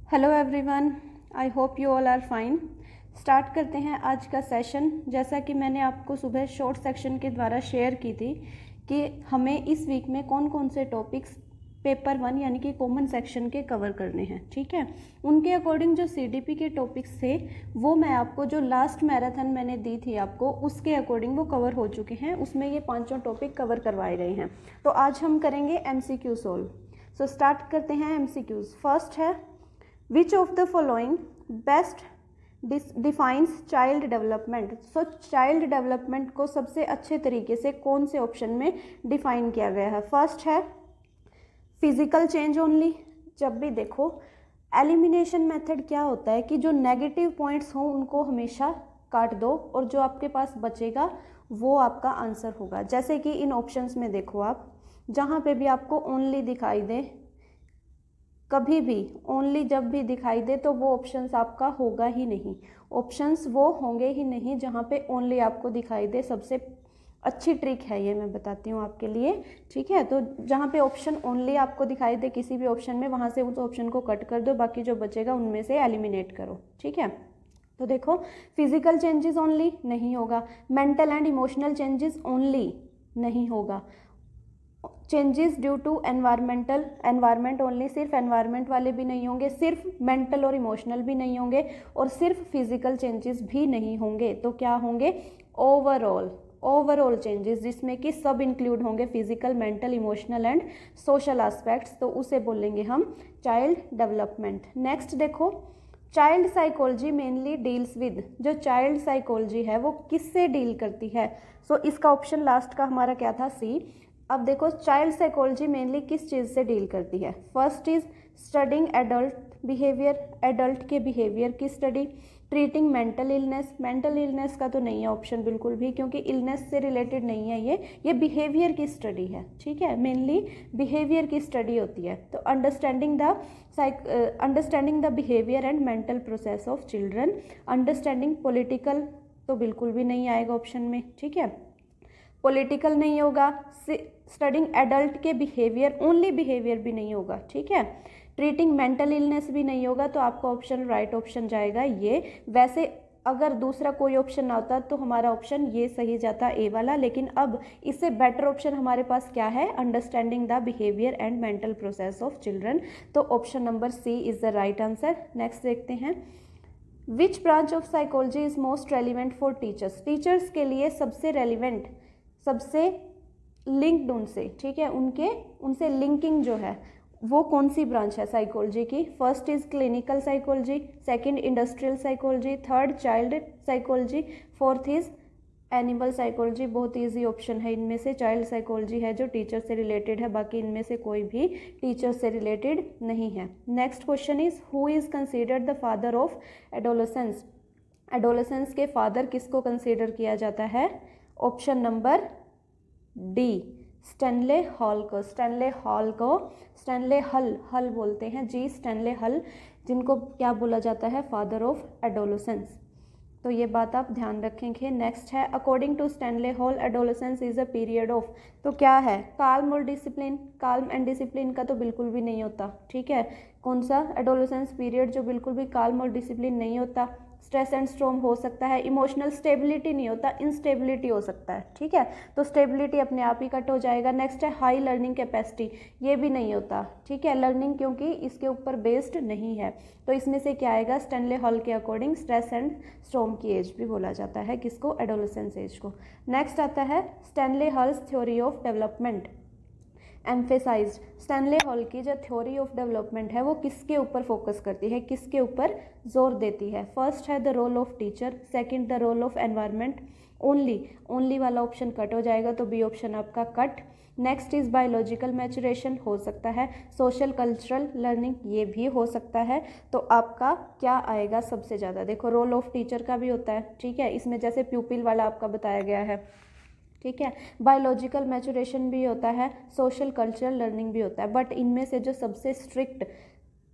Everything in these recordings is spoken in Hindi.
Hello everyone, I hope you all are fine. Start करते हैं आज का सेशन। जैसा कि मैंने आपको सुबह शॉर्ट सेक्शन के द्वारा शेयर की थी कि हमें इस वीक में कौन कौन से टॉपिक्स पेपर 1 यानी कि कॉमन सेक्शन के कवर करने हैं, ठीक है। उनके अकॉर्डिंग जो सीडीपी के टॉपिक्स थे वो मैं आपको जो लास्ट मैराथन मैंने दी थी आपको उसके अकॉर्डिंग वो कवर हो चुके हैं। उसमें ये 5 टॉपिक कवर करवाए गए हैं। तो आज हम करेंगे एमसीक्यू सोल्व। सो स्टार्ट करते हैं एमसीक्यूज। फर्स्ट है Which of the following best defines child development? So child development को सबसे अच्छे तरीके से कौन से ऑप्शन में डिफाइन किया गया है? फर्स्ट है फिजिकल चेंज ओनली। जब भी देखो एलिमिनेशन मेथड क्या होता है कि जो नेगेटिव पॉइंट्स हों उनको हमेशा काट दो और जो आपके पास बचेगा वो आपका आंसर होगा। जैसे कि इन ऑप्शंस में देखो आप, जहाँ पे भी आपको ओनली दिखाई दे, कभी भी ओनली जब भी दिखाई दे तो वो ऑप्शंस आपका होगा ही नहीं। ऑप्शंस वो होंगे ही नहीं जहाँ पे ओनली आपको दिखाई दे। सबसे अच्छी ट्रिक है ये, मैं बताती हूँ आपके लिए, ठीक है। तो जहाँ पे ऑप्शन ओनली आपको दिखाई दे किसी भी ऑप्शन में, वहाँ से उस ऑप्शन को कट कर दो, बाकी जो बचेगा उनमें से एलिमिनेट करो, ठीक है। तो देखो फिजिकल चेंजेस ओनली नहीं होगा, mental and emotional changes only नहीं होगा, changes due to environment only, सिर्फ एनवायरमेंट वाले भी नहीं होंगे, सिर्फ मेंटल और इमोशनल भी नहीं होंगे और सिर्फ फिजिकल चेंजेस भी नहीं होंगे। तो क्या होंगे? ओवरऑल चेंजेस, जिसमें कि सब इंक्लूड होंगे, physical, mental, emotional and social aspects. तो उसे बोलेंगे हम चाइल्ड डेवलपमेंट। नेक्स्ट देखो, child psychology mainly deals with, जो चाइल्ड साइकोलॉजी है वो किससे डील करती है? सो इसका ऑप्शन लास्ट का हमारा क्या था? सी। अब देखो चाइल्ड साइकोलॉजी मेनली किस चीज़ से डील करती है? First is studying adult behaviour, adult के बिहेवियर की study. Treating mental illness, mental illness का तो नहीं है ऑप्शन बिल्कुल भी, क्योंकि इलनेस से रिलेटेड नहीं है ये बिहेवियर की स्टडी है, ठीक है। मेनली बिहेवियर की स्टडी होती है। तो understanding the behaviour and mental process of children. Understanding political तो बिल्कुल भी नहीं आएगा ऑप्शन में, ठीक है। पॉलिटिकल नहीं होगा। स्टडिंग एडल्ट के बिहेवियर, ओनली बिहेवियर भी नहीं होगा, ठीक है। ट्रीटिंग मेंटल इलनेस भी नहीं होगा। तो आपका ऑप्शन राइट ऑप्शन जाएगा ये। वैसे अगर दूसरा कोई ऑप्शन ना होता तो हमारा ऑप्शन ये सही जाता, ए वाला, लेकिन अब इससे बेटर ऑप्शन हमारे पास क्या है? Understanding the behaviour and mental process of children. तो option number C is the right answer. Next देखते हैं, which branch of psychology is most relevant for teachers? Teachers के लिए सबसे रेलिवेंट, सबसे लिंक्ड उनसे, ठीक है, उनसे लिंकिंग जो है वो कौन सी ब्रांच है साइकोलॉजी की? First is clinical psychology, second industrial psychology, third child psychology, fourth is animal psychology. बहुत इजी ऑप्शन है इनमें से। चाइल्ड साइकोलॉजी है जो टीचर से रिलेटेड है, बाकी इनमें से कोई भी टीचर से रिलेटेड नहीं है। Next question is, who is considered the father of adolescence? Adolescence के फादर किसको कंसिडर किया जाता है? Option number D, Stanley hall को। स्टैनले हल बोलते हैं जी, स्टैनले हल, जिनको क्या बोला जाता है? Father of adolescence. तो ये बात आप ध्यान रखेंगे। नेक्स्ट है, according to Stanley Hall adolescence is a period of, तो क्या है? काल्म और डिसिप्लिन। काल्म एंड डिसिप्लिन का तो बिल्कुल भी नहीं होता, ठीक है। कौन सा? एडोलेसेंस पीरियड जो बिल्कुल भी काल्म और डिसिप्लिन नहीं होता। स्ट्रेस एंड स्ट्रॉम हो सकता है। इमोशनल स्टेबिलिटी नहीं होता, इंस्टेबिलिटी हो सकता है, ठीक है। तो स्टेबिलिटी अपने आप ही कट हो जाएगा। नेक्स्ट है हाई लर्निंग कैपेसिटी, ये भी नहीं होता, ठीक है, लर्निंग, क्योंकि इसके ऊपर बेस्ड नहीं है। तो इसमें से क्या आएगा? स्टैनले हॉल के अकॉर्डिंग स्ट्रेस एंड स्ट्रॉम की एज भी बोला जाता है किसको? एडोलेसेंस एज को। नेक्स्ट आता है Stanley Hall's theory of development emphasised. Stanley Hall की जो थ्योरी ऑफ डेवलपमेंट है वो किसके ऊपर फोकस करती है, किसके ऊपर जोर देती है? फर्स्ट है the role of teacher, second the role of environment. Only वाला ऑप्शन कट हो जाएगा, तो बी ऑप्शन आपका cut. Next is biological maturation, हो सकता है। सोशल कल्चरल लर्निंग, ये भी हो सकता है। तो आपका क्या आएगा सबसे ज़्यादा? देखो रोल ऑफ टीचर का भी होता है, ठीक है, इसमें जैसे प्यूपिल वाला आपका बताया गया है, ठीक है। बायोलॉजिकल मैचुरेशन भी होता है, सोशल कल्चरल लर्निंग भी होता है, बट इनमें से जो सबसे स्ट्रिक्ट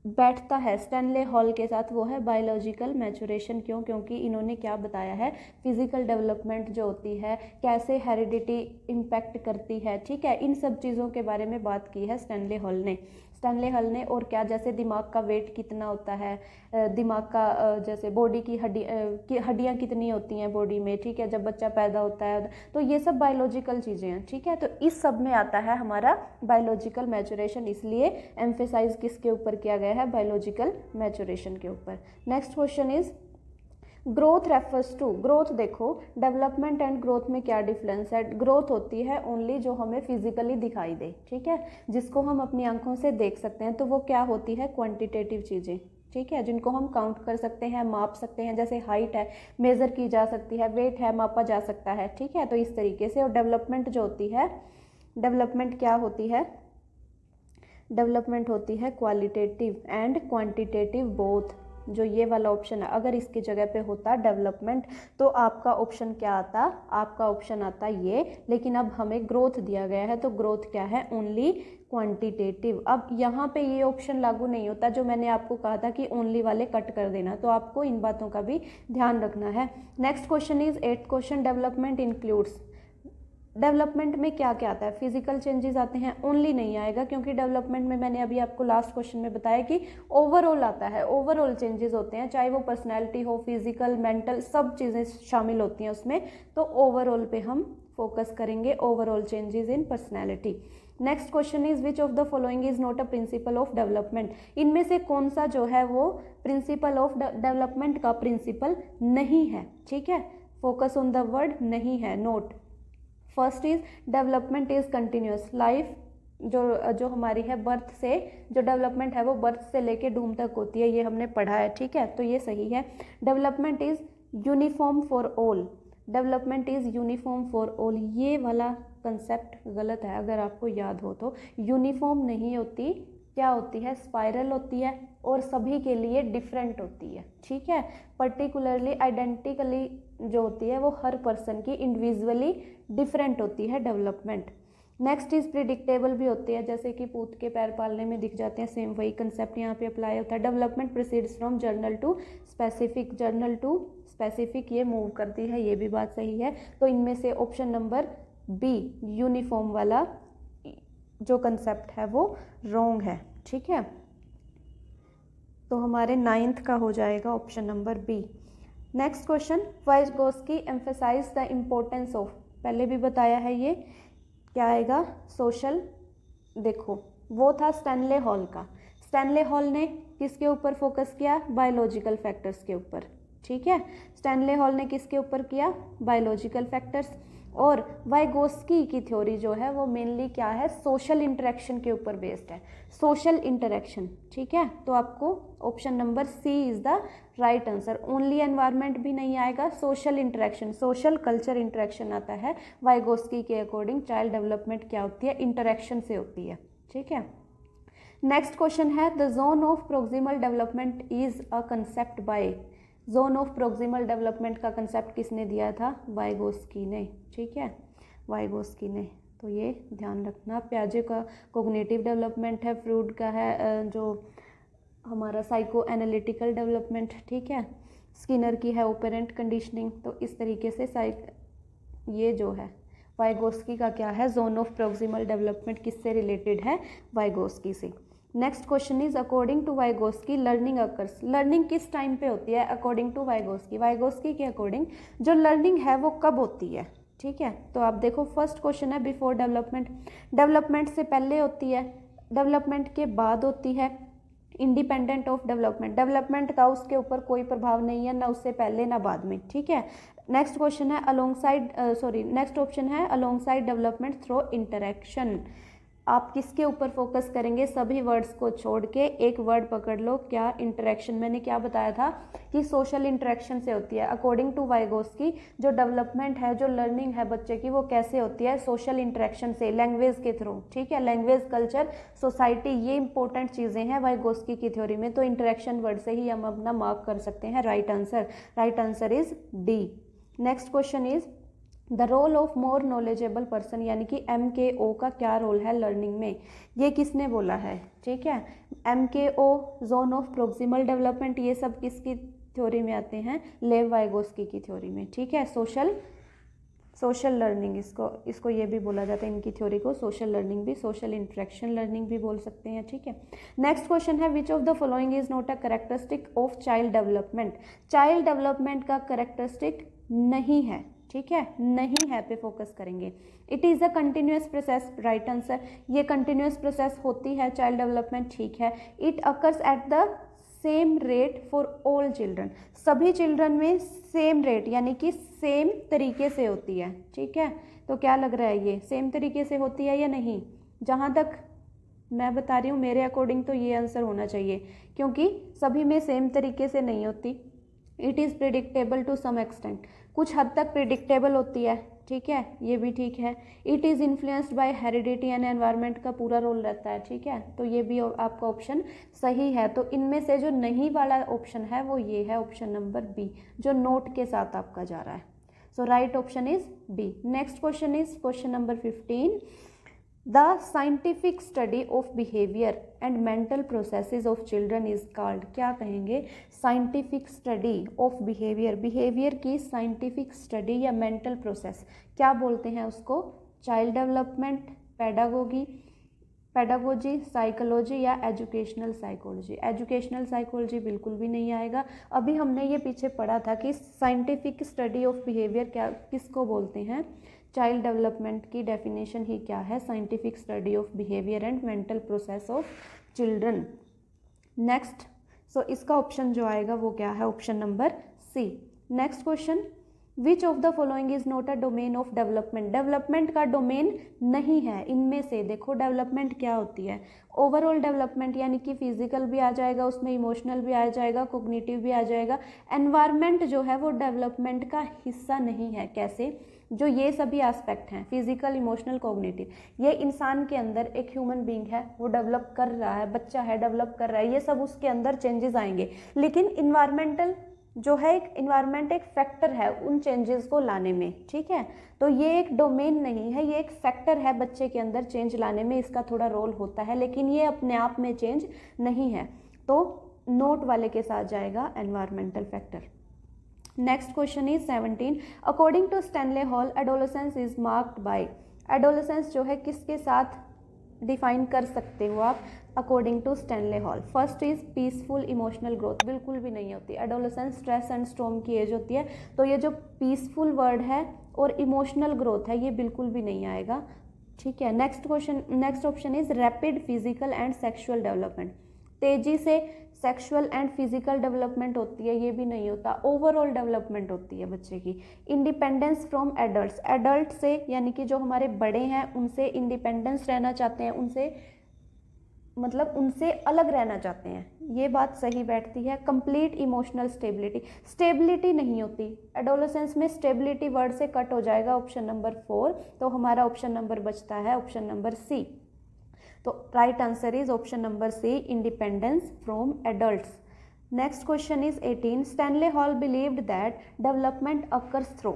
बैठता है स्टैनले हॉल के साथ वो है बायोलॉजिकल मैचुरेशन। क्यों? क्योंकि इन्होंने क्या बताया है? फिजिकल डेवलपमेंट जो होती है, कैसे हेरिडिटी इम्पैक्ट करती है, ठीक है, इन सब चीज़ों के बारे में बात की है स्टैनले हॉल ने। स्टैनले हल ने। और क्या, जैसे दिमाग का वेट कितना होता है, दिमाग का जैसे बॉडी की हड्डियाँ कितनी होती हैं बॉडी में, ठीक है, जब बच्चा पैदा होता है, तो ये सब बायोलॉजिकल चीज़ें हैं, ठीक है। तो इस सब में आता है हमारा बायोलॉजिकल मैचुरेशन, इसलिए एम्फेसाइज किसके ऊपर किया गया है, बायोलॉजिकल मैचुरेशन के ऊपर। Next question is growth refers to, growth देखो डेवलपमेंट एंड ग्रोथ में क्या डिफरेंस है। ग्रोथ होती है ओनली जो हमें फिजिकली दिखाई दे, ठीक है, जिसको हम अपनी आंखों से देख सकते हैं, तो वो क्या होती है, क्वांटिटेटिव चीज़ें, ठीक है, जिनको हम काउंट कर सकते हैं, माप सकते हैं, जैसे हाइट है मेज़र की जा सकती है, वेट है मापा जा सकता है, ठीक है, तो इस तरीके से। और डेवलपमेंट जो होती है, डेवलपमेंट क्या होती है, डेवलपमेंट होती है क्वालिटेटिव एंड क्वांटिटेटिव बोथ। जो ये वाला ऑप्शन है, अगर इसकी जगह पे होता डेवलपमेंट तो आपका ऑप्शन क्या आता, आपका ऑप्शन आता ये, लेकिन अब हमें ग्रोथ दिया गया है, तो ग्रोथ क्या है, ओनली क्वांटिटेटिव। अब यहाँ पे ये ऑप्शन लागू नहीं होता, जो मैंने आपको कहा था कि ओनली वाले कट कर देना, तो आपको इन बातों का भी ध्यान रखना है। Next question is 8th question, development includes, development में क्या क्या आता है, फिजिकल चेंजेस आते हैं, ओनली नहीं आएगा, क्योंकि डेवलपमेंट में मैंने अभी आपको लास्ट क्वेश्चन में बताया कि ओवरऑल आता है, ओवरऑल चेंजेस होते हैं, चाहे वो पर्सनैलिटी हो, फिजिकल, मेंटल, सब चीज़ें शामिल होती हैं उसमें, तो ओवरऑल पे हम फोकस करेंगे, overall changes in personality. Next question is which of the following is not a principle of development, इनमें से कौन सा जो है वो प्रिंसिपल ऑफ डेवलपमेंट का प्रिंसिपल नहीं है, ठीक है, फोकस ऑन द वर्ड नहीं है, note. First is development is continuous, life जो हमारी है बर्थ से, जो डेवलपमेंट है वो बर्थ से लेके डूम तक होती है, ये हमने पढ़ा है, ठीक है, तो ये सही है। Development is uniform for all, development is uniform for all, ये वाला कंसेप्ट गलत है, अगर आपको याद हो तो। यूनिफॉर्म नहीं होती, क्या होती है, स्पाइरल होती है, और सभी के लिए डिफरेंट होती है, ठीक है, पर्टिकुलरली आइडेंटिकली जो होती है वो हर पर्सन की इंडिविजुअली डिफरेंट होती है डेवलपमेंट। नेक्स्ट इज प्रिडिक्टेबल भी होती है, जैसे कि पूत के पैर पालने में दिख जाते हैं, सेम वही कंसेप्ट यहाँ पे अप्लाई होता है। Development proceeds from general to specific, general to specific ये मूव करती है, ये भी बात सही है। तो इनमें से ऑप्शन नंबर बी यूनिफॉर्म वाला जो कंसेप्ट है वो रॉन्ग है, ठीक है, तो हमारे 9th का हो जाएगा option number B. Next question, Vygotsky emphasise the importance of, पहले भी बताया है, ये क्या आएगा, सोशल, देखो वो था स्टैनले हॉल का, स्टैनले हॉल ने किसके ऊपर फोकस किया, बायोलॉजिकल फैक्टर्स के ऊपर, ठीक है, स्टैनले हॉल ने किसके ऊपर किया, बायोलॉजिकल फैक्टर्स। और वाइगोस्की की थ्योरी जो है वो मेनली क्या है, सोशल इंटरेक्शन के ऊपर बेस्ड है, सोशल इंटरेक्शन, ठीक है, तो आपको option number C is the right answer. Only environment भी नहीं आएगा, social interaction, social culture interaction आता है। वाइगोस्की के अकॉर्डिंग चाइल्ड डेवलपमेंट क्या होती है, इंटरेक्शन से होती है, ठीक है। नेक्स्ट क्वेश्चन है, the zone of proximal development is a concept by, zone of proximal development का कंसेप्ट किसने दिया था, वाइगोस्की ने, ठीक है, वाइगोस्की ने, तो ये ध्यान रखना। प्याजे का कोग्निटिव डेवलपमेंट है, फ्रूड का है जो हमारा साइको एनालिटिकल डेवलपमेंट, ठीक है, स्किनर की है ऑपरेंट कंडीशनिंग, तो इस तरीके से ये जो है वाइगोस्की का क्या है, जोन ऑफ प्रोक्सिमल डेवलपमेंट किससे रिलेटेड है, वाइगोस्की से। Next question is according to Vygotsky learning occurs, learning किस टाइम पे होती है अकॉर्डिंग टू वाइगोस्की, वाइगोस्की के अकॉर्डिंग जो लर्निंग है वो कब होती है, ठीक है, तो आप देखो फर्स्ट क्वेश्चन है बिफोर डेवलपमेंट, डेवलपमेंट से पहले होती है, डेवलपमेंट के बाद होती है, इंडिपेंडेंट ऑफ डेवलपमेंट, डेवलपमेंट का उसके ऊपर कोई प्रभाव नहीं है, ना उससे पहले ना बाद में, ठीक है। नेक्स्ट क्वेश्चन है नेक्स्ट ऑप्शन है अलोंगसाइड डेवलपमेंट थ्रू इंटरेक्शन, आप किसके ऊपर फोकस करेंगे, सभी वर्ड्स को छोड़ के एक वर्ड पकड़ लो, क्या, इंटरेक्शन। मैंने क्या बताया था कि सोशल इंटरेक्शन से होती है, अकॉर्डिंग टू वाइगोस्की जो डेवलपमेंट है, जो लर्निंग है बच्चे की, वो कैसे होती है, सोशल इंटरेक्शन से, लैंग्वेज के थ्रू, ठीक है, लैंग्वेज, कल्चर, सोसाइटी, ये इंपॉर्टेंट चीज़ें हैं वाइगोस्की की थ्योरी में, तो इंटरेक्शन वर्ड से ही हम अपना मार्क कर सकते हैं right answer, right answer is D. Next question is the role of more knowledgeable person, यानी कि MKO का क्या रोल है लर्निंग में, ये किसने बोला है, ठीक है, MKO zone of proximal development, ये सब किसकी थ्योरी में आते हैं, लेव वाइगोस्की की थ्योरी में, ठीक है, सोशल सोशल लर्निंग, इसको ये भी बोला जाता है, इनकी थ्योरी को सोशल लर्निंग भी, सोशल इंटरेक्शन लर्निंग भी बोल सकते हैं, ठीक है। नेक्स्ट क्वेश्चन है विच of the following is not a characteristic of child development. Child development का कैरेक्टरिस्टिक नहीं है, ठीक है, नहीं है पे फोकस करेंगे। It is a continuous process, right answer, ये कंटिन्यूस प्रोसेस होती है चाइल्ड डेवलपमेंट, ठीक है। It occurs at the same rate for all children, सभी चिल्ड्रन में सेम रेट यानी कि सेम तरीके से होती है, ठीक है। तो क्या लग रहा है, ये सेम तरीके से होती है या नहीं? जहाँ तक मैं बता रही हूँ मेरे अकॉर्डिंग तो ये आंसर होना चाहिए, क्योंकि सभी में सेम तरीके से नहीं होती। It is predictable to some extent, कुछ हद तक प्रिडिक्टेबल होती है, ठीक है, ये भी ठीक है। It is influenced by heredity and environment का पूरा रोल रहता है, ठीक है, तो ये भी आपका ऑप्शन सही है। तो इनमें से जो नहीं वाला ऑप्शन है वो ये है ऑप्शन नंबर बी, जो नोट के साथ आपका जा रहा है। So right option is B. Next question is question number 15। The scientific study of behaviour and mental processes of children is called, क्या कहेंगे? Scientific study of behaviour, behaviour की साइंटिफिक स्टडी या मेंटल प्रोसेस क्या बोलते हैं उसको? चाइल्ड डेवलपमेंट, पेडागोजी, साइकोलॉजी या एजुकेशनल साइकोलॉजी। एजुकेशनल साइकोलॉजी बिल्कुल भी नहीं आएगा। अभी हमने ये पीछे पढ़ा था कि साइंटिफिक स्टडी ऑफ बिहेवियर क्या किसको बोलते हैं? चाइल्ड डेवलपमेंट की डेफिनेशन ही क्या है? Scientific study of behaviour and mental process of children. Next, so इसका ऑप्शन जो आएगा वो क्या है? Option number C. Next question, which of the following is not a domain of development. Development का डोमेन नहीं है इनमें से। देखो डेवलपमेंट क्या होती है? ओवरऑल डेवलपमेंट यानी कि फिजिकल भी आ जाएगा उसमें, इमोशनल भी आ जाएगा, कोग्निटिव भी आ जाएगा। एनवायरनमेंट जो है वो डेवलपमेंट का हिस्सा नहीं है। कैसे? जो ये सभी एस्पेक्ट हैं, फिजिकल, इमोशनल, कोग्निटिव, ये इंसान के अंदर एक ह्यूमन बीइंग है, वो डेवलप कर रहा है, बच्चा है डेवलप कर रहा है, ये सब उसके अंदर चेंजेस आएंगे। लेकिन इन्वायरमेंटल जो है, एक इन्वायरमेंट एक फैक्टर है उन चेंजेस को लाने में, ठीक है। तो ये एक डोमेन नहीं है, ये एक फैक्टर है बच्चे के अंदर चेंज लाने में, इसका थोड़ा रोल होता है, लेकिन ये अपने आप में चेंज नहीं है। तो नोट वाले के साथ जाएगा environmental factor. Next question is 17। According to Stanley Hall, adolescence is marked by. Adolescence जो है किसके साथ डिफाइन कर सकते हो आप according to Stanley Hall? First is peaceful emotional growth, बिल्कुल भी नहीं होती। एडोलेसेंस स्ट्रेस एंड स्टॉर्म की एज होती है, तो ये जो पीसफुल वर्ड है और इमोशनल ग्रोथ है ये बिल्कुल भी नहीं आएगा, ठीक है। Next question, next option is rapid physical and sexual development, तेजी से सेक्सुअल एंड फिजिकल डेवलपमेंट होती है, ये भी नहीं होता। ओवरऑल डेवलपमेंट होती है बच्चे की। इंडिपेंडेंस फ्रॉम एडल्ट्स, एडल्ट से यानी कि जो हमारे बड़े हैं उनसे इंडिपेंडेंस रहना चाहते हैं, उनसे मतलब उनसे अलग रहना चाहते हैं, ये बात सही बैठती है। कंप्लीट इमोशनल स्टेबिलिटी, स्टेबिलिटी नहीं होती एडोलेसेंस में, स्टेबिलिटी वर्ड से कट हो जाएगा ऑप्शन नंबर 4। तो हमारा ऑप्शन नंबर बचता है ऑप्शन नंबर सी। तो right answer is option number C, independence from adults. Next question is 18। Stanley Hall believed that development occurs through.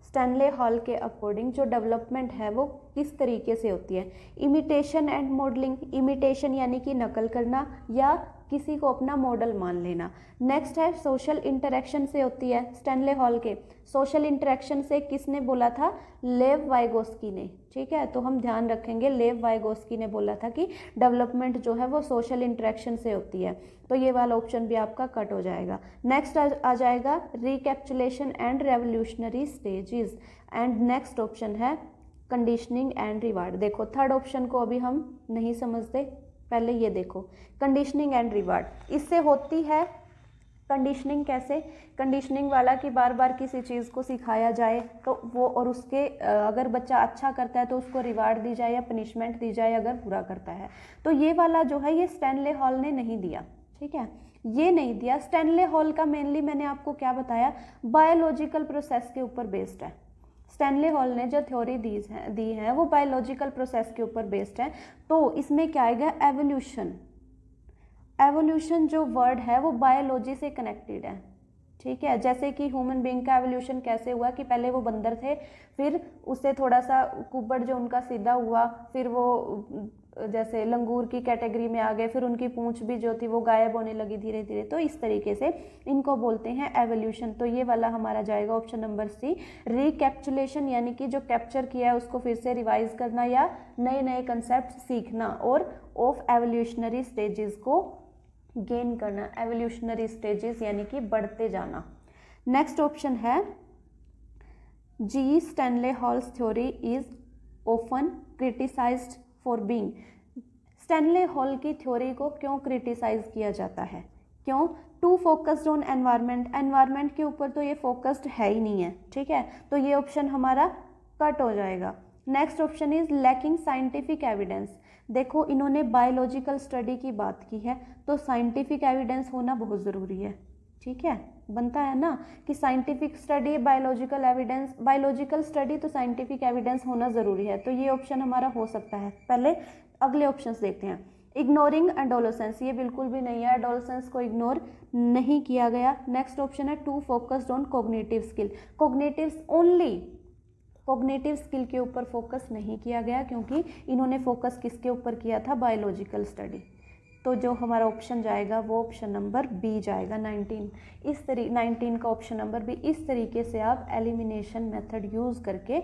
Stanley Hall के अकॉर्डिंग जो डेवलपमेंट है वो किस तरीके से होती है? इमिटेशन एंड मॉडलिंग, इमिटेशन यानी कि नकल करना या किसी को अपना मॉडल मान लेना। नेक्स्ट है सोशल इंटरेक्शन से होती है स्टैनले हॉल के। सोशल इंटरेक्शन से किसने बोला था? लेव वाइगोस्की ने, ठीक है। तो हम ध्यान रखेंगे लेव वाइगोस्की ने बोला था कि डेवलपमेंट जो है वो सोशल इंटरेक्शन से होती है, तो ये वाला ऑप्शन भी आपका कट हो जाएगा। नेक्स्ट आ जाएगा recapitulation and revolutionary stages, and next option है कंडीशनिंग एंड रिवार्ड। देखो थर्ड ऑप्शन को अभी हम नहीं समझते, पहले ये देखो कंडीशनिंग एंड रिवार्ड, इससे होती है कंडीशनिंग। कैसे? कंडीशनिंग वाला कि बार बार किसी चीज़ को सिखाया जाए तो वो, और उसके अगर बच्चा अच्छा करता है तो उसको रिवार्ड दी जाए या पनिशमेंट दी जाए अगर बुरा करता है। तो ये वाला जो है ये स्टैनले हॉल ने नहीं दिया, ठीक है, ये नहीं दिया। स्टैनले हॉल का मेनली मैंने आपको क्या बताया, बायोलॉजिकल प्रोसेस के ऊपर बेस्ड है। स्टैनले हॉल ने जो थ्योरी दी है वो बायोलॉजिकल प्रोसेस के ऊपर बेस्ड है। तो इसमें क्या आएगा? एवोल्यूशन। एवोल्यूशन जो वर्ड है वो बायोलॉजी से कनेक्टेड है, ठीक है। जैसे कि ह्यूमन बीइंग का एवोल्यूशन कैसे हुआ कि पहले वो बंदर थे, फिर उससे थोड़ा सा कुबड़ जो उनका सीधा हुआ, फिर वो जैसे लंगूर की कैटेगरी में आ गए, फिर उनकी पूंछ भी जो थी वो गायब होने लगी धीरे धीरे, तो इस तरीके से इनको बोलते हैं एवोल्यूशन। तो ये वाला हमारा जाएगा ऑप्शन नंबर सी। रिकैप्चुलेशन यानी कि जो कैप्चर किया है उसको फिर से रिवाइज करना या नए नए कंसेप्ट सीखना, और ऑफ एवोल्यूशनरी स्टेजेस को गेन करना, एवोल्यूशनरी स्टेजेस यानी कि बढ़ते जाना। नेक्स्ट ऑप्शन है G Stanley Hall's theory is often criticised for being. Stanley Hall की थ्योरी को क्यों क्रिटिसाइज किया जाता है, क्यों? Too focused on environment, environment के ऊपर तो ये फोकस्ड है ही नहीं है, ठीक है, तो ये ऑप्शन हमारा कट हो जाएगा। Next option is lacking scientific evidence. देखो इन्होंने बायोलॉजिकल स्टडी की बात की है, तो साइंटिफिक एविडेंस होना बहुत ज़रूरी है, ठीक है, बनता है ना कि scientific study biological evidence, biological study तो साइंटिफिक एविडेंस होना ज़रूरी है, तो ये ऑप्शन हमारा हो सकता है। पहले अगले ऑप्शंस देखते हैं। इग्नोरिंग एडोलेसेंस, ये बिल्कुल भी नहीं है, एडोलेसेंस को इग्नोर नहीं किया गया। नेक्स्ट ऑप्शन है too focused on cognitive skill, cognitives only, cognitive skill के ऊपर फोकस नहीं किया गया, क्योंकि इन्होंने फोकस किसके ऊपर किया था, बायोलॉजिकल स्टडी। तो जो हमारा ऑप्शन जाएगा वो ऑप्शन नंबर बी जाएगा 19। 19 का ऑप्शन नंबर बी। इस तरीके से आप एलिमिनेशन मेथड यूज़ करके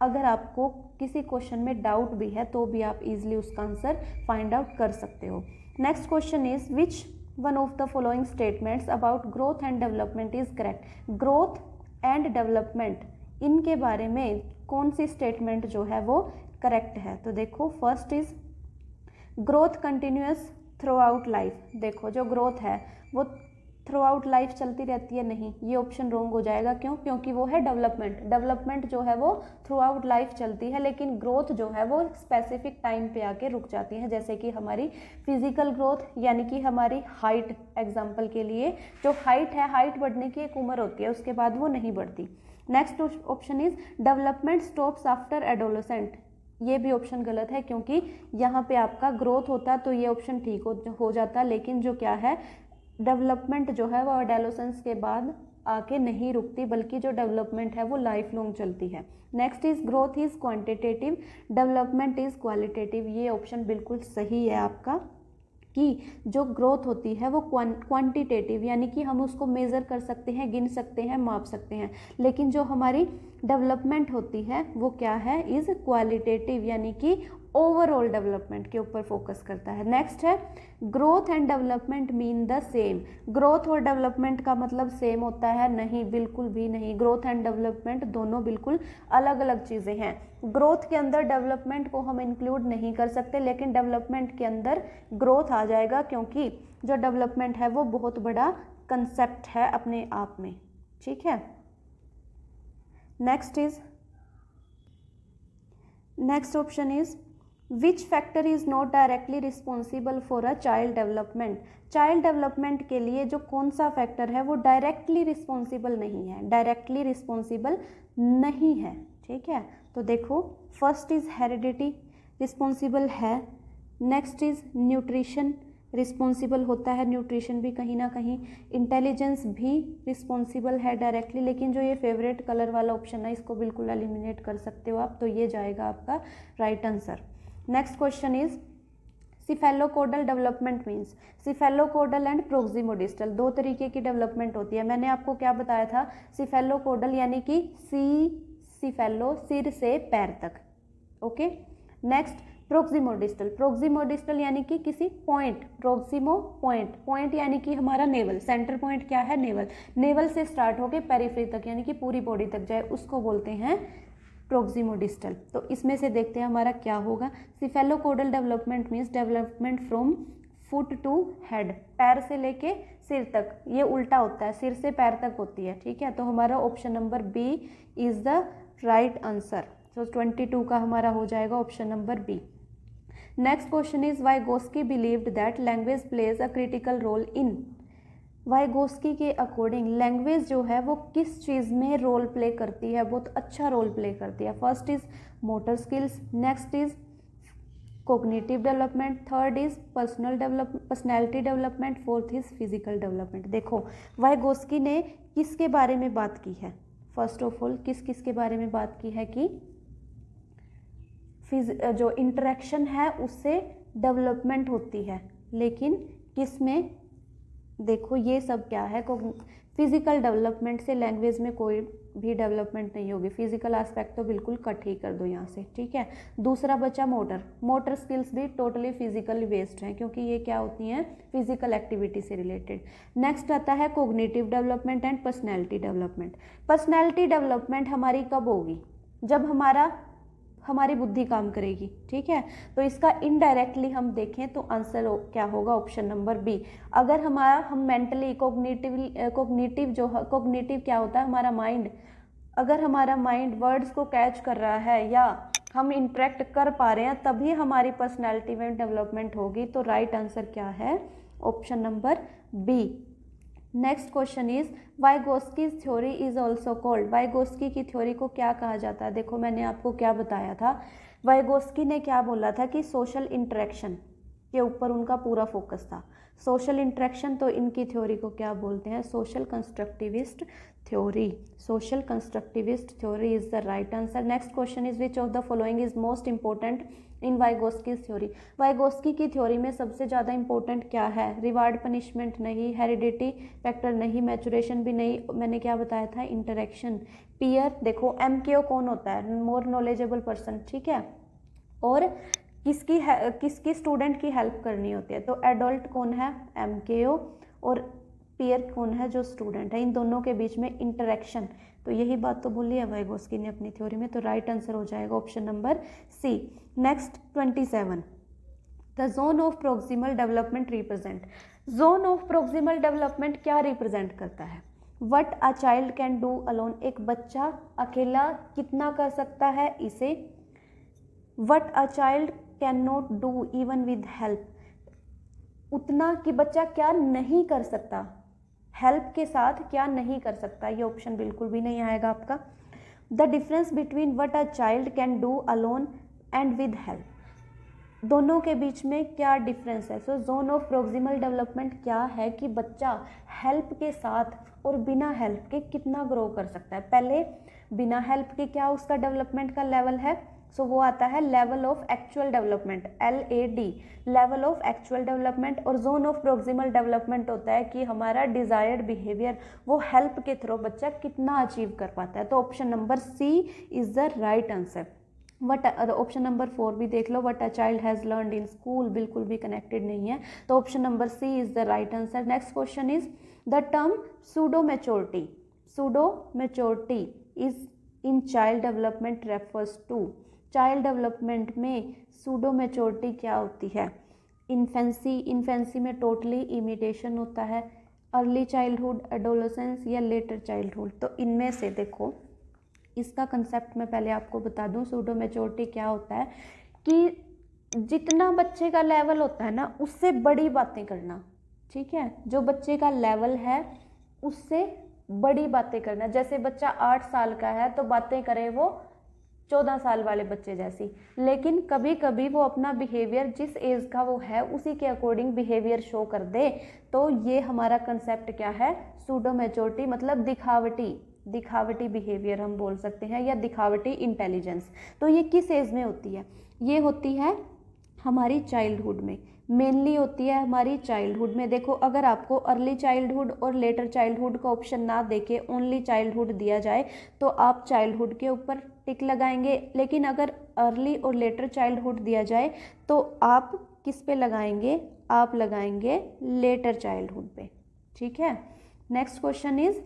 अगर आपको किसी क्वेश्चन में डाउट भी है तो भी आप इजीली उसका आंसर फाइंड आउट कर सकते हो। Next question is which one of the following statements about growth and development is correct. Growth and development, इनके बारे में कौन सी स्टेटमेंट जो है वो करेक्ट है? तो देखो first is growth continuous through out life. देखो जो ग्रोथ है वो थ्रू आउट लाइफ चलती रहती है, नहीं, ये ऑप्शन रॉन्ग हो जाएगा। क्यों? क्योंकि वो है डेवलपमेंट, डेवलपमेंट जो है वो थ्रू आउट लाइफ चलती है, लेकिन ग्रोथ जो है वो स्पेसिफिक टाइम पे आके रुक जाती है। जैसे कि हमारी फिजिकल ग्रोथ यानी कि हमारी हाइट, एग्जाम्पल के लिए जो हाइट है, हाइट बढ़ने की एक उम्र होती है, उसके बाद वो नहीं बढ़ती। Next option is development stops after adolescent. ये भी ऑप्शन गलत है, क्योंकि यहाँ पे आपका ग्रोथ होता तो ये ऑप्शन ठीक हो जाता, लेकिन जो क्या है डेवलपमेंट जो है वो एडोलेसेंस के बाद आके नहीं रुकती, बल्कि जो डेवलपमेंट है वो लाइफ लॉन्ग चलती है। Next is growth is quantitative, development is qualitative. ये ऑप्शन बिल्कुल सही है आपका कि जो ग्रोथ होती है वो क्वांटिटेटिव यानी कि हम उसको मेज़र कर सकते हैं, गिन सकते हैं, माप सकते हैं, लेकिन जो हमारी डेवलपमेंट होती है वो क्या है, इज़ क्वालिटेटिव यानी कि ओवरऑल डेवलपमेंट के ऊपर फोकस करता है। नेक्स्ट है growth and development mean the same. Growth और डेवलपमेंट का मतलब सेम होता है? नहीं, बिल्कुल भी नहीं। ग्रोथ एंड डेवलपमेंट दोनों बिल्कुल अलग अलग चीज़ें हैं। ग्रोथ के अंदर डेवलपमेंट को हम इंक्लूड नहीं कर सकते, लेकिन डेवलपमेंट के अंदर ग्रोथ आ जाएगा, क्योंकि जो डेवलपमेंट है वो बहुत बड़ा कंसेप्ट है अपने आप में, ठीक है। Next option is which factor is not directly responsible for a child development. Child development के लिए जो कौन सा फैक्टर है वो डायरेक्टली रिस्पॉन्सिबल नहीं है, डायरेक्टली रिस्पॉन्सिबल नहीं है, ठीक है। तो देखो फर्स्ट इज हेरिडिटी, रिस्पॉन्सिबल है। नेक्स्ट इज न्यूट्रिशन, रिस्पॉन्सिबल होता है न्यूट्रिशन भी कहीं ना कहीं। इंटेलिजेंस भी रिस्पॉन्सिबल है डायरेक्टली, लेकिन जो ये फेवरेट कलर वाला ऑप्शन है इसको बिल्कुल एलिमिनेट कर सकते हो आप, तो ये जाएगा आपका right answer. Next question is cephalocaudal development means. Cephalocaudal and proximodistal, दो तरीके की डेवलपमेंट होती है। मैंने आपको क्या बताया था, सिफेलोकोडल यानी कि सिफेलो सिर से पैर तक, ओके। नेक्स्ट प्रोक्सिमोडिस्टल, प्रोक्सिमोडिस्टल यानी कि किसी पॉइंट, प्रोक्सिमो पॉइंट, पॉइंट यानी कि हमारा नेवल, सेंटर पॉइंट क्या है, नेवल, नेवल से स्टार्ट होके पेरिफेरी तक यानी कि पूरी बॉडी तक जाए, उसको बोलते हैं प्रोक्सिमोडिस्टल। तो इसमें से देखते हैं हमारा क्या होगा। Cephalocaudal development means development from foot to head, पैर से लेके सिर तक, ये उल्टा होता है, सिर से पैर तक होती है, ठीक है। तो हमारा option number B is the right answer. तो 22 का हमारा हो जाएगा option number B. Next question is Vygotsky believed that language plays a critical role in. Vygotsky के अकॉर्डिंग लैंग्वेज जो है वो किस चीज़ में रोल प्ले करती है, बहुत अच्छा रोल प्ले करती है। First is motor skills, next is cognitive development, third is personality development, fourth is physical development. देखो वाइगोस्की ने किसके बारे में बात की है, फर्स्ट ऑफ ऑल किस किस के बारे में बात की है कि जो इंटरेक्शन है उससे डेवलपमेंट होती है, लेकिन किस में, देखो ये सब क्या है, फिजिकल डेवलपमेंट से लैंग्वेज में कोई भी डेवलपमेंट नहीं होगी। फिजिकल एस्पेक्ट तो बिल्कुल कट ही कर दो यहाँ से, ठीक है। दूसरा बचा मोटर स्किल्स भी टोटली फिजिकली बेस्ड हैं, क्योंकि ये क्या होती हैं, फिजिकल एक्टिविटी से रिलेटेड। नेक्स्ट आता है cognitive development and personality development. Personality development हमारी कब होगी, जब हमारी बुद्धि काम करेगी, ठीक है। तो इसका इनडायरेक्टली हम देखें तो आंसर क्या होगा, ऑप्शन नंबर बी। अगर हम मेंटली कोग्निटिव क्या होता है, हमारा माइंड, अगर हमारा माइंड वर्ड्स को कैच कर रहा है या हम इंटरेक्ट कर पा रहे हैं, तभी हमारी पर्सनैलिटी में डेवलपमेंट होगी। तो राइट आंसर क्या है, option number B. Next question is Vygotsky's theory is also called. Vygotsky की थ्योरी को क्या कहा जाता है। देखो मैंने आपको क्या बताया था, वाइगोस्की ने क्या बोला था कि सोशल इंटरेक्शन के ऊपर उनका पूरा फोकस था। सोशल इंटरेक्शन, तो इनकी थ्योरी को क्या बोलते हैं, social constructivist theory. Social constructivist theory is the right answer. Next question is which of the following is most important in Vygotsky theory. Vygotsky की थ्योरी में सबसे ज़्यादा इंपॉर्टेंट क्या है, रिवार्ड पनिशमेंट नहीं, हेरिडिटी फैक्टर नहीं, मैचुरेशन भी नहीं, मैंने क्या बताया था, इंटरेक्शन, पीयर। देखो MKO कौन होता है, मोर नॉलेजेबल पर्सन, ठीक है। और किसकी स्टूडेंट की हेल्प करनी होती है, तो एडल्ट कौन है, MKO, और पीयर कौन है, जो स्टूडेंट है। इन दोनों के बीच में इंटरेक्शन, तो यही बात तो बोली है वाइगोस्की ने अपनी थ्योरी में। तो राइट आंसर हो जाएगा option number C. Next 27, the zone of proximal development represent. Zone of proximal development क्या रिप्रेजेंट करता है, what a child can do alone, एक बच्चा अकेला कितना कर सकता है इसे, what a child can not do even with help, उतना कि बच्चा क्या नहीं कर सकता, हेल्प के साथ क्या नहीं कर सकता, ये ऑप्शन बिल्कुल भी नहीं आएगा आपका। The difference between what a child can do alone and with help, दोनों के बीच में क्या डिफरेंस है। सो जोन ऑफ प्रोक्सिमल डेवलपमेंट क्या है कि बच्चा हेल्प के साथ और बिना हेल्प के कितना ग्रो कर सकता है। पहले बिना हेल्प के क्या उसका डेवलपमेंट का लेवल है, सो वो आता है level of actual development, LAD, level of actual development. और जोन ऑफ प्रोक्सिमल डेवलपमेंट होता है कि हमारा डिजायर्ड बिहेवियर वो हेल्प के थ्रू बच्चा कितना अचीव कर पाता है। तो option number C is the right answer. What option number 4 भी देख लो, what a child has learned in school, बिल्कुल भी कनेक्टेड नहीं है। तो option number C is the right answer. Next question is the term pseudo maturity. Pseudo maturity is in child development refers to, child development में सूडो मैच्योरिटी क्या होती है, इन्फेंसी में टोटली इमिटेशन होता है, अर्ली चाइल्डहुड, एडोलेसेंस या लेटर चाइल्डहुड। तो इनमें से देखो इसका कंसेप्ट मैं पहले आपको बता दूं, सूडो मैच्योरिटी क्या होता है कि जितना बच्चे का लेवल होता है ना उससे बड़ी बातें करना, ठीक है। जो बच्चे का लेवल है उससे बड़ी बातें करना। जैसे बच्चा 8 साल का है तो बातें करे वो 14 साल वाले बच्चे जैसी, लेकिन कभी कभी वो अपना बिहेवियर जिस एज का वो है उसी के अकॉर्डिंग बिहेवियर शो कर दे। तो ये हमारा कंसेप्ट क्या है, सूडो मैच्योरिटी, मतलब दिखावटी बिहेवियर हम बोल सकते हैं, या दिखावटी इंटेलिजेंस। तो ये किस एज में होती है, ये होती है हमारी चाइल्डहुड में, मेनली होती है हमारी चाइल्डहुड में। देखो अगर आपको अर्ली चाइल्डहुड और लेटर चाइल्डहुड का ऑप्शन ना देके ओनली चाइल्डहुड दिया जाए तो आप चाइल्डहुड के ऊपर टिक लगाएंगे, लेकिन अगर अर्ली और लेटर चाइल्डहुड दिया जाए तो आप किस पे लगाएंगे, आप लगाएंगे लेटर चाइल्डहुड पे, ठीक है। Next question is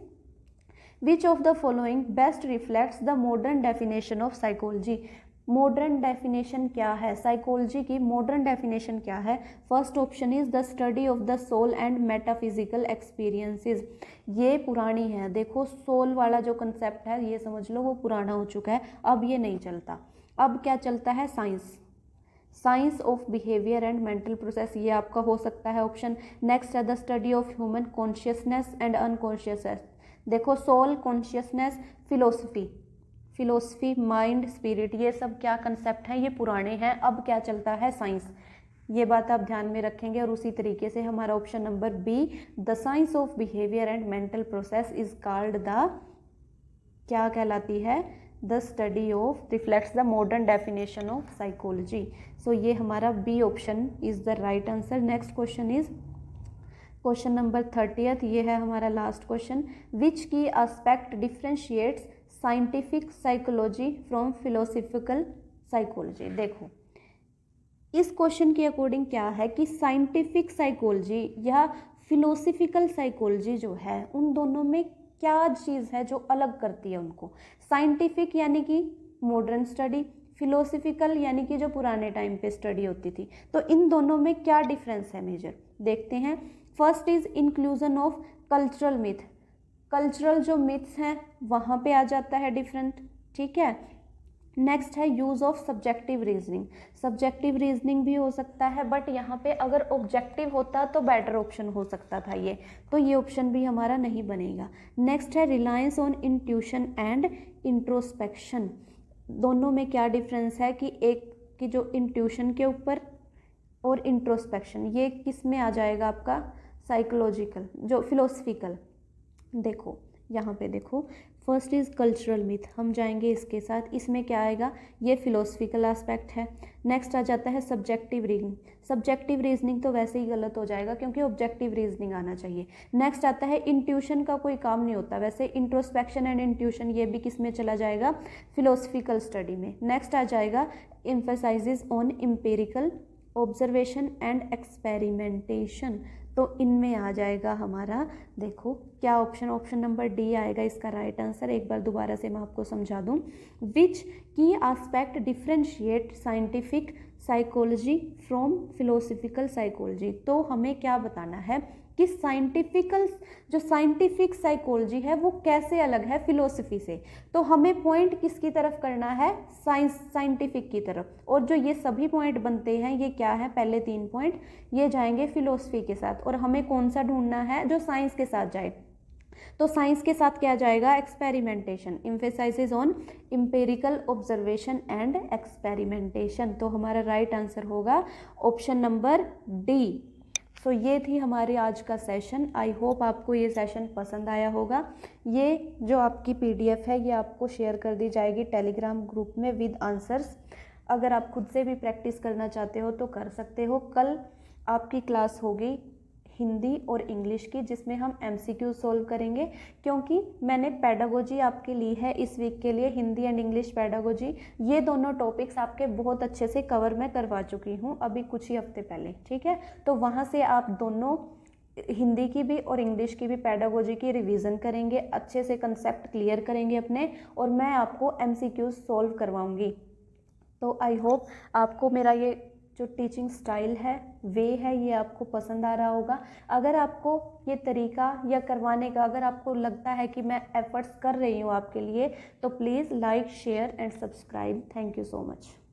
which of the following best reflects the modern definition of psychology. Modern definition क्या है, साइकोलॉजी की मॉडर्न डेफिनेशन क्या है। First option is the study of the soul and metaphysical experiences. ये पुरानी है, देखो सोल वाला जो कंसेप्ट है ये समझ लो वो पुराना हो चुका है, अब ये नहीं चलता। अब क्या चलता है, science of behaviour and mental process, ये आपका हो सकता है ऑप्शन। नेक्स्ट है the study of human consciousness and unconsciousness. देखो soul, consciousness, philosophy, mind, spirit, ये सब क्या कंसेप्ट हैं, ये पुराने हैं। अब क्या चलता है, साइंस। ये बात आप ध्यान में रखेंगे। और उसी तरीके से हमारा option number B, the science of behaviour and mental process is called the, क्या कहलाती है, the study of reflects the modern definition of psychology. So ये हमारा B option is the right answer. Next question is question number 30th, ये है हमारा last question. Which key aspect differentiates scientific psychology from philosophical psychology. देखो इस क्वेश्चन के अकॉर्डिंग क्या है कि साइंटिफिक साइकोलॉजी या फिलोसफिकल साइकोलॉजी जो है उन दोनों में क्या चीज़ है जो अलग करती है उनको। साइंटिफिक यानी कि मॉडर्न स्टडी, फिलोसफिकल यानी कि जो पुराने टाइम पे स्टडी होती थी। तो इन दोनों में क्या डिफरेंस है मेजर, देखते हैं। First is inclusion of cultural myth. Cultural जो मिथ्स हैं वहाँ पे आ जाता है डिफरेंट, ठीक है। नेक्स्ट है use of subjective reasoning. Subjective reasoning भी हो सकता है, बट यहाँ पे अगर ऑब्जेक्टिव होता तो बेटर ऑप्शन हो सकता था ये, तो ये ऑप्शन भी हमारा नहीं बनेगा। नेक्स्ट है reliance on intuition and introspection. दोनों में क्या डिफरेंस है कि एक की जो इंट्यूशन के ऊपर और इंट्रोस्पेक्शन, ये किस में आ जाएगा आपका साइकोलॉजिकल, जो फिलोसफिकल। देखो यहाँ पे देखो, फर्स्ट इज़ कल्चरल मिथ, हम जाएंगे इसके साथ। इसमें क्या आएगा, ये फिलोसफिकल एस्पेक्ट है। नेक्स्ट आ जाता है सब्जेक्टिव रीजनिंग। सब्जेक्टिव रीजनिंग तो वैसे ही गलत हो जाएगा क्योंकि ऑब्जेक्टिव रीजनिंग आना चाहिए। नेक्स्ट आता है इंट्यूशन का कोई काम नहीं होता, वैसे इंट्रोस्पेक्शन एंड इंट्यूशन ये भी किस में चला जाएगा, फिलोसफिकल स्टडी में। नेक्स्ट आ जाएगा emphasises on empirical observation and experimentation, तो इनमें आ जाएगा हमारा, देखो क्या ऑप्शन, ऑप्शन नंबर डी आएगा इसका राइट आंसर। एक बार दोबारा से मैं आपको समझा दूं। विच key aspect differentiate scientific psychology from philosophical psychology. तो हमें क्या बताना है कि साइंटिफिक साइकोलॉजी है वो कैसे अलग है फिलोसफी से। तो हमें पॉइंट किसकी तरफ करना है, साइंटिफिक की तरफ। और जो ये सभी पॉइंट बनते हैं ये क्या है, पहले 3 पॉइंट ये जाएंगे फिलोसफी के साथ, और हमें कौन सा ढूंढना है जो साइंस के साथ जाए। तो साइंस के साथ क्या जाएगा, experimentation, emphasises on empirical observation and experimentation. तो हमारा राइट आंसर होगा ऑप्शन नंबर डी। सो ये थी हमारी आज का सेशन। आई होप आपको ये सेशन पसंद आया होगा। ये जो आपकी PDF है ये आपको शेयर कर दी जाएगी टेलीग्राम ग्रुप में विद आंसर्स। अगर आप खुद से भी प्रैक्टिस करना चाहते हो तो कर सकते हो। कल आपकी क्लास होगी हिंदी और इंग्लिश की, जिसमें हम MCQ सोल्व करेंगे, क्योंकि मैंने पेडागोजी आपके ली है इस वीक के लिए, हिंदी एंड इंग्लिश पेडागोजी। ये दोनों टॉपिक्स आपके बहुत अच्छे से कवर मैं करवा चुकी हूँ अभी कुछ ही हफ्ते पहले, ठीक है। तो वहाँ से आप दोनों हिंदी की भी और इंग्लिश की भी पेडागोजी की रिवीजन करेंगे, अच्छे से कंसेप्ट क्लियर करेंगे अपने, और मैं आपको MCQ सोल्व करवाऊँगी। तो आई होप आपको मेरा ये जो टीचिंग स्टाइल है, वे है, ये आपको पसंद आ रहा होगा। अगर आपको ये तरीका या करवाने का, अगर आपको लगता है कि मैं एफर्ट्स कर रही हूँ आपके लिए, तो please like, share and subscribe. Thank you so much.